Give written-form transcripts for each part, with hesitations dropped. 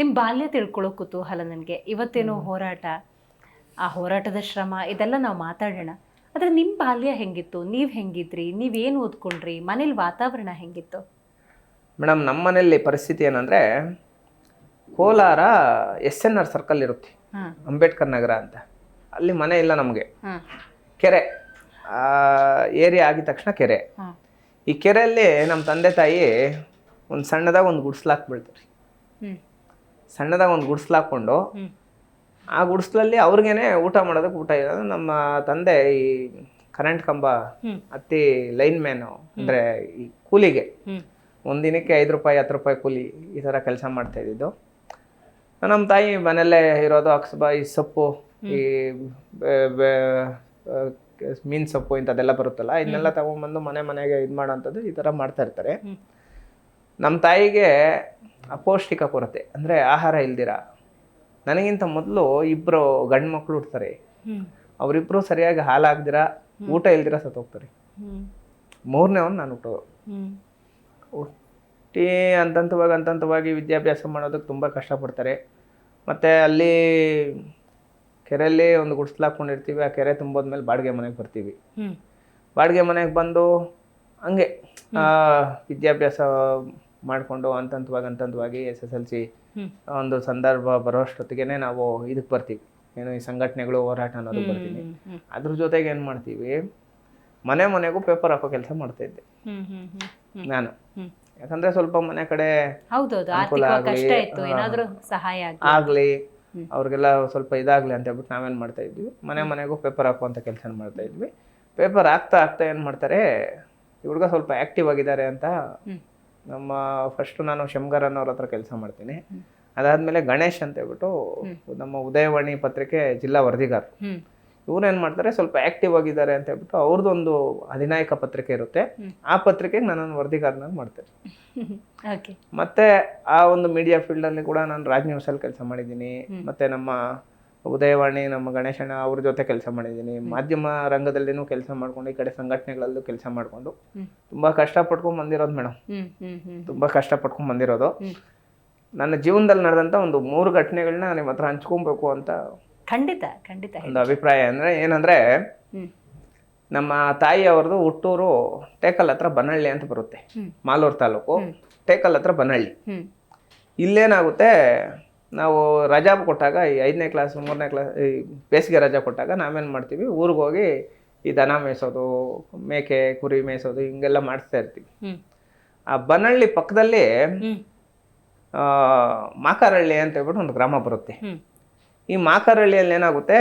ನಿಮ್ಮ ಬಾಲ್ಯ ತಿಳ್ಕೊಳ್ಳೋ ಕುತೂಹಲ ನನಗೆ. ಇವತ್ತೇನೋ ಹೋರಾಟ, ಆ ಹೋರಾಟದ ಶ್ರಮ ಇದೆಲ್ಲ ನಾವು ಮಾತಾಡೋಣ. ಆದರೆ ನಿಮ್ಮ ಬಾಲ್ಯ ಹೆಂಗಿತ್ತು? ನೀವು ಹೆಂಗಿದ್ರಿ? ನೀವೇನು ಓದ್ಕೊಂಡ್ರಿ? ಮನೇಲಿ ವಾತಾವರಣ ಹೆಂಗಿತ್ತು? ಮೇಡಮ್, ನಮ್ಮ ಮನೆಯಲ್ಲಿ ಪರಿಸ್ಥಿತಿ ಏನಂದರೆ, ಕೋಲಾರ SNR ಸರ್ಕಲ್ ಇರುತ್ತೆ, ಹಾಂ ಅಂಬೇಡ್ಕರ್ ನಗರ ಅಂತ. ಅಲ್ಲಿ ಮನೆ ಇಲ್ಲ ನಮಗೆ. ಹಾಂ ಕೆರೆ ಏರಿಯಾ ಆಗಿದ ತಕ್ಷಣ ಕೆರೆ. ಹಾಂ ಈ ಕೆರೆಯಲ್ಲಿ ನಮ್ಮ ತಂದೆ ತಾಯಿ ಒಂದು ಸಣ್ಣದಾಗ ಒಂದು ಗುಡಿಸ್ಲಾಕ್ ಬೀಳ್ತಾರೆ. ಹ್ಞೂ ಸಣ್ಣದಾಗ ಒಂದು ಗುಡಿಸ್ಲಾಕೊಂಡು ಹ್ಞೂ ಆ ಗುಡಿಸ್ಲಲ್ಲಿ ಅವ್ರಿಗೇನೆ ಊಟ ಮಾಡೋದಕ್ಕೆ ಊಟ ಇಲ್ಲ. ನಮ್ಮ ತಂದೆ ಈ ಕರೆಂಟ್ ಕಂಬ ಹತ್ತಿ ಲೈನ್ ಮ್ಯಾನು, ಅಂದರೆ ಈ ಕೂಲಿಗೆ ಹ್ಞೂ ಒಂದಿನಕ್ಕೆ 5 ರೂಪಾಯಿ 10 ರೂಪಾಯಿ ಕೂಲಿ ಈ ಥರ ಕೆಲಸ ಮಾಡ್ತಾ ಇದ್ದಿದ್ದು. ನಮ್ಮ ತಾಯಿ ಮನೆಯಲ್ಲೇ ಇರೋದು. ಈ ಸೊಪ್ಪು, ಈ ಮೀನು ಸೊಪ್ಪು ಇಂಥದ್ದೆಲ್ಲ ಬರುತ್ತಲ್ಲ, ಇದನ್ನೆಲ್ಲ ತಗೊಂಡ್ಬಂದು ಮನೆಗೆ ಇದು ಮಾಡೋಂಥದ್ದು ಈ ಥರ ಮಾಡ್ತಾ ಇರ್ತಾರೆ. ನಮ್ಮ ತಾಯಿಗೆ ಅಪೌಷ್ಟಿಕ ಕೊರತೆ, ಅಂದರೆ ಆಹಾರ ಇಲ್ದಿರ. ನನಗಿಂತ ಮೊದಲು 2 ಗಂಡು ಮಕ್ಕಳು ಹುಡ್ತಾರೆ. ಅವರಿಬ್ಬರು ಸರಿಯಾಗಿ ಹಾಲಾಗ್ದಿರ, ಊಟ ಇಲ್ದಿರ ಸತ್ತೋಗ್ತಾರೆ. 3ನೇವನು ನಾನು ಹುಟ್ಟಿ ಹಂತವಾಗಿ ವಿದ್ಯಾಭ್ಯಾಸ ಮಾಡೋದಕ್ಕೆ ತುಂಬ ಕಷ್ಟಪಡ್ತಾರೆ. ಮತ್ತು ಅಲ್ಲಿ ಕೆರೆಯಲ್ಲಿ ಒಂದು ಗುಡಿಸ್ಲಾಕೊಂಡಿರ್ತೀವಿ. ಆ ಕೆರೆ ತುಂಬೋದ್ಮೇಲೆ ಬಾಡಿಗೆ ಮನೆಗೆ ಬರ್ತೀವಿ. ಬಾಡಿಗೆ ಮನೆಗೆ ಬಂದು ಹಂಗೆ ವಿದ್ಯಾಭ್ಯಾಸ ಮಾಡಿಕೊಂಡು ಹಂತವಾಗಿ SSLC ಒಂದು ಸಂದರ್ಭ ಬರೋಷ್ಟೊತ್ತಿಗೆ ನಾವು ಇದಕ್ಕೆ ಬರ್ತೀವಿ, ಏನು ಈ ಸಂಘಟನೆಗಳು ಹೋರಾಟ ಅನ್ನೋದು ಬರ್ತೀವಿ. ಅದ್ರ ಜೊತೆಗೆ ಏನು ಮಾಡ್ತೀವಿ, ಮನೆಗೂ ಪೇಪರ್ ಹಾಕೋ ಕೆಲಸ ಮಾಡ್ತಾ ಇದ್ದೆ ನಾನು. ಯಾಕಂದರೆ ಸ್ವಲ್ಪ ಮನೆ ಕಡೆ ಅನುಕೂಲ ಆಗಲಿ, ಅವ್ರಿಗೆಲ್ಲ ಸ್ವಲ್ಪ ಇದಾಗಲಿ ಅಂತ ಹೇಳ್ಬಿಟ್ಟು ನಾವೇನು ಮಾಡ್ತಾ ಇದ್ವಿ, ಮನೆಗೂ ಪೇಪರ್ ಹಾಕುವಂಥ ಕೆಲಸ ಮಾಡ್ತಾ ಇದ್ವಿ. ಪೇಪರ್ ಹಾಕ್ತಾ ಏನು ಮಾಡ್ತಾರೆ, ಈ ಹುಡುಗ ಸ್ವಲ್ಪ ಆ್ಯಕ್ಟಿವ್ ಆಗಿದ್ದಾರೆ ಅಂತ ನಮ್ಮ ಫಸ್ಟು ನಾನು ಶಂಗರ್ ಅನ್ನೋರ ಹತ್ರ ಕೆಲಸ ಮಾಡ್ತೀನಿ. ಅದಾದಮೇಲೆ ಗಣೇಶ್ ಅಂತ ಹೇಳ್ಬಿಟ್ಟು ನಮ್ಮ ಉದಯವಾಣಿ ಪತ್ರಿಕೆ ಜಿಲ್ಲಾ ವರದಿಗಾರ, ಇವ್ರೇನು ಮಾಡ್ತಾರೆ, ಸ್ವಲ್ಪ ಆ್ಯಕ್ಟಿವ್ ಆಗಿದ್ದಾರೆ ಅಂತ ಹೇಳ್ಬಿಟ್ಟು ಅವ್ರದ್ದೊಂದು ಅಧಿನಾಯಕ ಪತ್ರಿಕೆ ಇರುತ್ತೆ. ಆ ಪತ್ರಿಕೆಗೆ ನನ್ನನ್ನು ವರದಿಗಾರನಾಗಿ ಮಾಡ್ತಾರೆ. ಮತ್ತು ಆ ಒಂದು ಮೀಡಿಯಾ ಫೀಲ್ಡಲ್ಲಿ ಕೂಡ ನಾನು ರಾಜ್ ನ್ಯೂಸಲ್ಲಿ ಕೆಲಸ ಮಾಡಿದ್ದೀನಿ. ಮತ್ತು ನಮ್ಮ ಉದಯವಾಣಿ, ನಮ್ಮ ಗಣೇಶಣ್ಣ ಅವ್ರ ಜೊತೆ ಕೆಲಸ ಮಾಡಿದ್ದೀನಿ. ಮಾಧ್ಯಮ ರಂಗದಲ್ಲಿನೂ ಕೆಲಸ ಮಾಡ್ಕೊಂಡು, ಈ ಕಡೆ ಸಂಘಟನೆಗಳಲ್ಲೂ ಕೆಲಸ ಮಾಡಿಕೊಂಡು ತುಂಬ ಕಷ್ಟಪಟ್ಕೊಂಡು ಬಂದಿರೋದು ಮೇಡಮ್. ತುಂಬ ಕಷ್ಟಪಟ್ಕೊಂಡು ಬಂದಿರೋದು. ನನ್ನ ಜೀವನದಲ್ಲಿ ನಡೆದಂಥ ಒಂದು 3 ಘಟನೆಗಳನ್ನ ನಿಮ್ಮ ಹತ್ರ ಹಂಚ್ಕೊಬೇಕು ಅಂತ ಖಂಡಿತ ಒಂದು ಅಭಿಪ್ರಾಯ. ಏನಂದರೆ ನಮ್ಮ ತಾಯಿ ಅವ್ರದ್ದು ಹುಟ್ಟೂರು ಟೇಕಲ್ ಹತ್ರ ಬನಹಳ್ಳಿ ಅಂತ ಬರುತ್ತೆ, ಮಾಲೂರು ತಾಲೂಕು. ಟೇಕಲ್ ಹತ್ರ ಬನಹಳ್ಳಿ. ಇಲ್ಲೇನಾಗುತ್ತೆ, ನಾವು ರಜಾ ಕೊಟ್ಟಾಗ ಈ 5ನೇ ಕ್ಲಾಸ್ 3ನೇ ಕ್ಲಾಸ್ ಈ ಬೇಸಿಗೆ ರಜಾ ಕೊಟ್ಟಾಗ ನಾವೇನು ಮಾಡ್ತೀವಿ, ಊರಿಗೆ ಹೋಗಿ ಈ ದನ ಮೇಯಿಸೋದು, ಮೇಕೆ ಕುರಿ ಮೇಯಿಸೋದು ಹಿಂಗೆಲ್ಲ ಮಾಡಿಸ್ತಾ ಇರ್ತೀವಿ. ಆ ಬನಹಳ್ಳಿ ಪಕ್ಕದಲ್ಲಿ ಮಾಕಾರಹಳ್ಳಿ ಅಂತ ಹೇಳ್ಬಿಟ್ಟು ಒಂದು ಗ್ರಾಮ ಬರುತ್ತೆ. ಈ ಮಾಕಾರಹಳ್ಳಿಯಲ್ಲಿ ಏನಾಗುತ್ತೆ,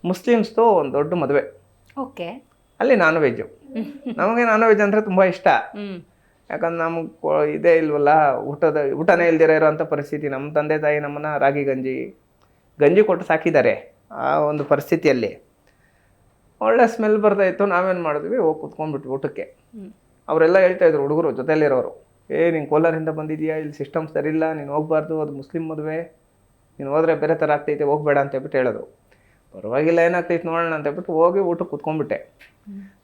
ಮುಸ್ಲಿಮ್ಸ್ದು ಒಂದು ದೊಡ್ಡ ಮದುವೆ. ಅಲ್ಲಿ ನಾನ್ ವೆಜ್ಜು. ನಮಗೆ ನಾನ್ ವೆಜ್ ಅಂದರೆ ತುಂಬ ಇಷ್ಟ. ಯಾಕಂದ್ರೆ ನಮಗೆ ಇದೇ ಇಲ್ವಲ್ಲ, ಊಟನೇ ಇಲ್ದಿರ ಇರೋವಂಥ ಪರಿಸ್ಥಿತಿ. ನಮ್ಮ ತಂದೆ ತಾಯಿ ನಮ್ಮನ್ನ ರಾಗಿ ಗಂಜಿ ಕೊಟ್ಟು ಸಾಕಿದ್ದಾರೆ. ಆ ಒಂದು ಪರಿಸ್ಥಿತಿಯಲ್ಲಿ ಒಳ್ಳೆ ಸ್ಮೆಲ್ ಬರ್ತಾಯಿತ್ತು. ನಾವೇನು ಮಾಡಿದ್ವಿ, ಹೋಗಿ ಕುತ್ಕೊಂಡ್ಬಿಟ್ವಿ ಊಟಕ್ಕೆ. ಅವರೆಲ್ಲ ಹೇಳ್ತಾಯಿದ್ರು ಹುಡುಗರು ಜೊತೆಯಲ್ಲಿರೋರು, ನೀನು ಕೋಲಾರಿಂದ ಬಂದಿದೆಯಾ, ಇಲ್ಲಿ ಸಿಸ್ಟಮ್ ಸರಿ ಇಲ್ಲ, ನೀನು ಹೋಗ್ಬಾರ್ದು, ಅದು ಮುಸ್ಲಿಂ ಮದುವೆ, ನೀನು ಹೋದರೆ ಬೇರೆ ಥರ ಆಗ್ತೈತೆ, ಹೋಗ್ಬೇಡ ಅಂತ ಹೇಳ್ಬಿಟ್ಟು ಹೇಳೋದು. ಪರವಾಗಿಲ್ಲ, ಏನಾಗ್ತೈತೆ ನೋಡೋಣ ಅಂತ ಹೇಳ್ಬಿಟ್ಟು ಹೋಗಿ ಊಟಕ್ಕೆ ಕುತ್ಕೊಂಡ್ಬಿಟ್ಟೆ.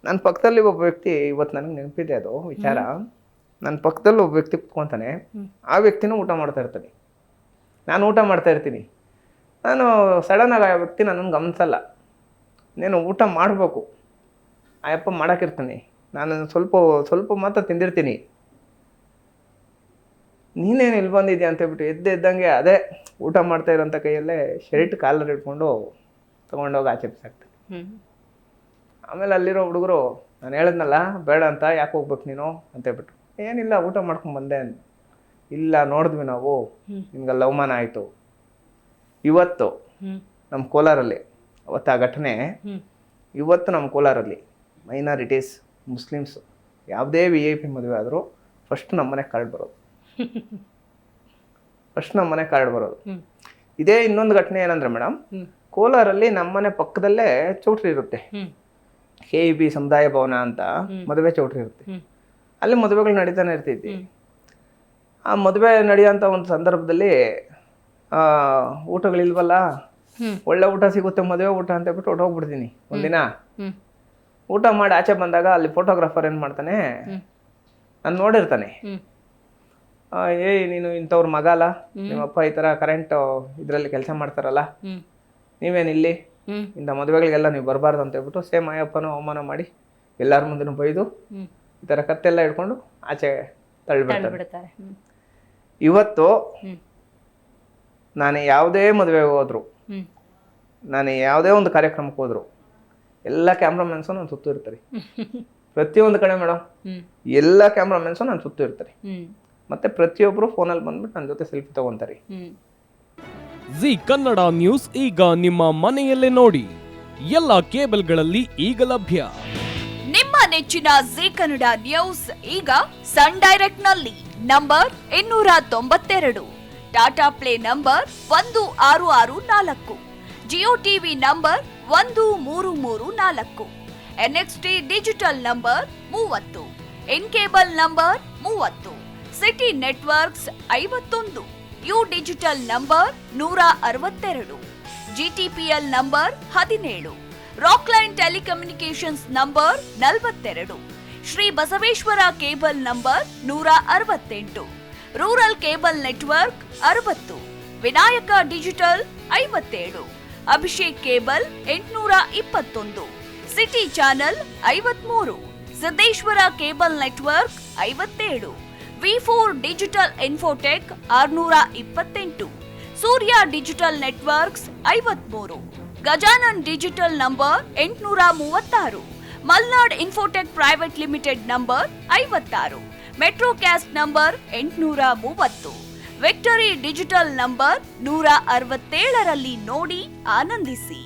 ನನ್ನ ಪಕ್ಕದಲ್ಲಿ ಒಬ್ಬ ವ್ಯಕ್ತಿ, ಇವತ್ತು ನನಗೆ ನೆನಪಿದೆ ಅದು ವಿಚಾರ, ನನ್ನ ಪಕ್ಕದಲ್ಲಿ ಒಬ್ಬ ವ್ಯಕ್ತಿ ಕುತ್ಕೊತಾನೆ. ಆ ವ್ಯಕ್ತಿನೂ ಊಟ ಮಾಡ್ತಾ ಇರ್ತಾನೆ, ನಾನು ಊಟ ಮಾಡ್ತಾ ಇರ್ತೀನಿ. ನಾನು ಸಡನ್ನಾಗಿ ಆ ವ್ಯಕ್ತಿ ನನ್ನನ್ನು ಗಮನಿಸಲ್ಲ. ನೀನು ಊಟ ಮಾಡಬೇಕು, ಆ ಯಪ್ಪ ಮಾಡೋಕ್ಕಿರ್ತಾನೆ, ನಾನು ಸ್ವಲ್ಪ ಮಾತ್ರ ತಿಂದಿರ್ತೀನಿ. ನೀನೇನು ಇಲ್ಲಿ ಬಂದಿದ್ಯಾ ಅಂತ ಹೇಳ್ಬಿಟ್ಟು ಎದ್ದಂಗೆ ಅದೇ ಊಟ ಮಾಡ್ತಾ ಇರೋಂಥ ಕೈಯಲ್ಲೇ ಶರ್ಟ್ ಕಾಲರ್ ಇಟ್ಕೊಂಡು ತೊಗೊಂಡೋಗಿ ಆಚೆ ಬಿಸಾಕ್ತಾನೆ. ಆಮೇಲೆ ಅಲ್ಲಿರೋ ಹುಡುಗರು, ನಾನು ಹೇಳಿದ್ನಲ್ಲ ಬೇಡ ಅಂತ, ಯಾಕೆ ಹೋಗ್ಬೇಕು ನೀನು ಅಂತ ಹೇಳ್ಬಿಟ್ಟು, ಏನಿಲ್ಲ ಊಟ ಮಾಡ್ಕೊಂಡು ಬಂದೆ ಅಂತ. ಇಲ್ಲ, ನೋಡಿದ್ವಿ ನಾವು, ನಿಮ್ಗೆ ಅವಮಾನ ಆಯಿತು. ಇವತ್ತು ನಮ್ಮ ಕೋಲಾರಲ್ಲಿ, ಅವತ್ತು ಆ ಘಟನೆ, ಇವತ್ತು ನಮ್ಮ ಕೋಲಾರಲ್ಲಿ ಮೈನಾರಿಟೀಸ್, ಮುಸ್ಲಿಮ್ಸು ಯಾವುದೇ VIP ಮದುವೆ ಆದರೂ ಫಸ್ಟ್ ನಮ್ಮನೆಗೆ ಕಾರ್ಡ್ ಬರೋದು. ಇದೇ ಇನ್ನೊಂದು ಘಟನೆ ಏನಂದ್ರೆ ಮೇಡಮ್, ಕೋಲಾರಲ್ಲಿ ನಮ್ಮನೆ ಪಕ್ಕದಲ್ಲೇ ಚೌಟ್ರಿ ಇರುತ್ತೆ, KEB ಸಮುದಾಯ ಭವನ ಅಂತ ಮದುವೆ ಚೌಟ್ರಿ ಇರುತ್ತೆ. ಅಲ್ಲಿ ಮದುವೆಗಳು ನಡೀತಾನೆ ಇರ್ತೈತಿ. ಆ ಮದುವೆ ನಡೆಯೋಂಥ ಒಂದು ಸಂದರ್ಭದಲ್ಲಿ ಊಟಗಳಿಲ್ವಲ್ಲ, ಒಳ್ಳೆ ಊಟ ಸಿಗುತ್ತೆ, ಮದುವೆ ಊಟ ಅಂತ ಹೇಳ್ಬಿಟ್ಟು ಹೊಟ್ಟೋಗ್ಬಿಡ್ತೀನಿ. ಒಂದಿನ ಊಟ ಮಾಡಿ ಆಚೆ ಬಂದಾಗ ಅಲ್ಲಿ ಫೋಟೋಗ್ರಾಫರ್ ಏನು ಮಾಡ್ತಾನೆ, ನಾನು ನೋಡಿರ್ತಾನೆ, ಏಯ್ ನೀನು ಇಂಥವ್ರ ಮಗ ಅಲ್ಲ, ನಿಮ್ಮಪ್ಪ ಈ ಥರ ಕರೆಂಟ್ ಇದರಲ್ಲಿ ಕೆಲಸ ಮಾಡ್ತಾರಲ್ಲ, ನೀವೇನು ಇಲ್ಲಿ ಇಂಥ ಮದುವೆಗಳಿಗೆಲ್ಲ ನೀವು ಬರಬಾರ್ದು ಅಂತ ಹೇಳ್ಬಿಟ್ಟು ಸೇಮ್ ಅಯ್ಯಪ್ಪನೂ ಅವಮಾನ ಮಾಡಿ ಎಲ್ಲರ ಮುಂದೆನೂ ಬೈದು ಈ ಥರ ಕತ್ತೆಲ್ಲ ಹಿಡ್ಕೊಂಡು ಆಚೆ ತಳ್ಳಿಬಿಡ್ತಾರೆ. ಇವತ್ತು ನಾನು ಯಾವುದೇ ಮದುವೆಗೆ ಹೋದ್ರು, ನಾನು ಯಾವುದೇ ಒಂದು ಕಾರ್ಯಕ್ರಮಕ್ಕೆ ಹೋದ್ರು, ಎಲ್ಲ ಕ್ಯಾಮ್ರಾಮನ್ಸು ನಾನು ಸುತ್ತು ಇರ್ತಾರೆ. ಪ್ರತಿಯೊಂದು ಕಡೆ ಮೇಡಮ್ ಎಲ್ಲ ಕ್ಯಾಮ್ರಾಮನ್ಸು ನಾನು ಸುತ್ತು ಇರ್ತಾರೆ. ಮತ್ತೆ ಪ್ರತಿಯೊಬ್ಬರು ಫೋನಲ್ಲಿ ಬಂದ್ಬಿಟ್ಟು ನನ್ನ ಜೊತೆ ಸೆಲ್ಫಿ ತಗೊಂತಾರೆ. ಜಿ ಕನ್ನಡ ನ್ಯೂಸ್ ಈಗ ನಿಮ್ಮ ಮನೆಯಲ್ಲೇ ನೋಡಿ. ಎಲ್ಲ ಕೇಬಲ್ಗಳಲ್ಲಿ ಈಗ ಲಭ್ಯ. ನಿಮ್ಮ ನೆಚ್ಚಿನ ಜಿ ಕನ್ನಡ ನ್ಯೂಸ್ ಈಗ ಸನ್ ಡೈರೆಕ್ಟ್ ನಲ್ಲಿ number 292, Tata play number 1664, Jio TV number 1334, NXT digital number 30, in cable number 30, city networks 51, U digital number 162, GTPL number 17, Rockline telecommunications number 42, Shri Basaveshwara cable number 168, rural cable network 60, Vinayaka digital 57, Abhishek cable 821, city channel 53, Siddeshwara cable network 57, ವಿ4 digital infotech 628, Surya digital networks 53, Gajanan digital number 836, Malnad infotech private limited number 56, metrocast number 830, victory digital number 167ರಲ್ಲಿ ನೋಡಿ ಆನಂದಿಸಿ.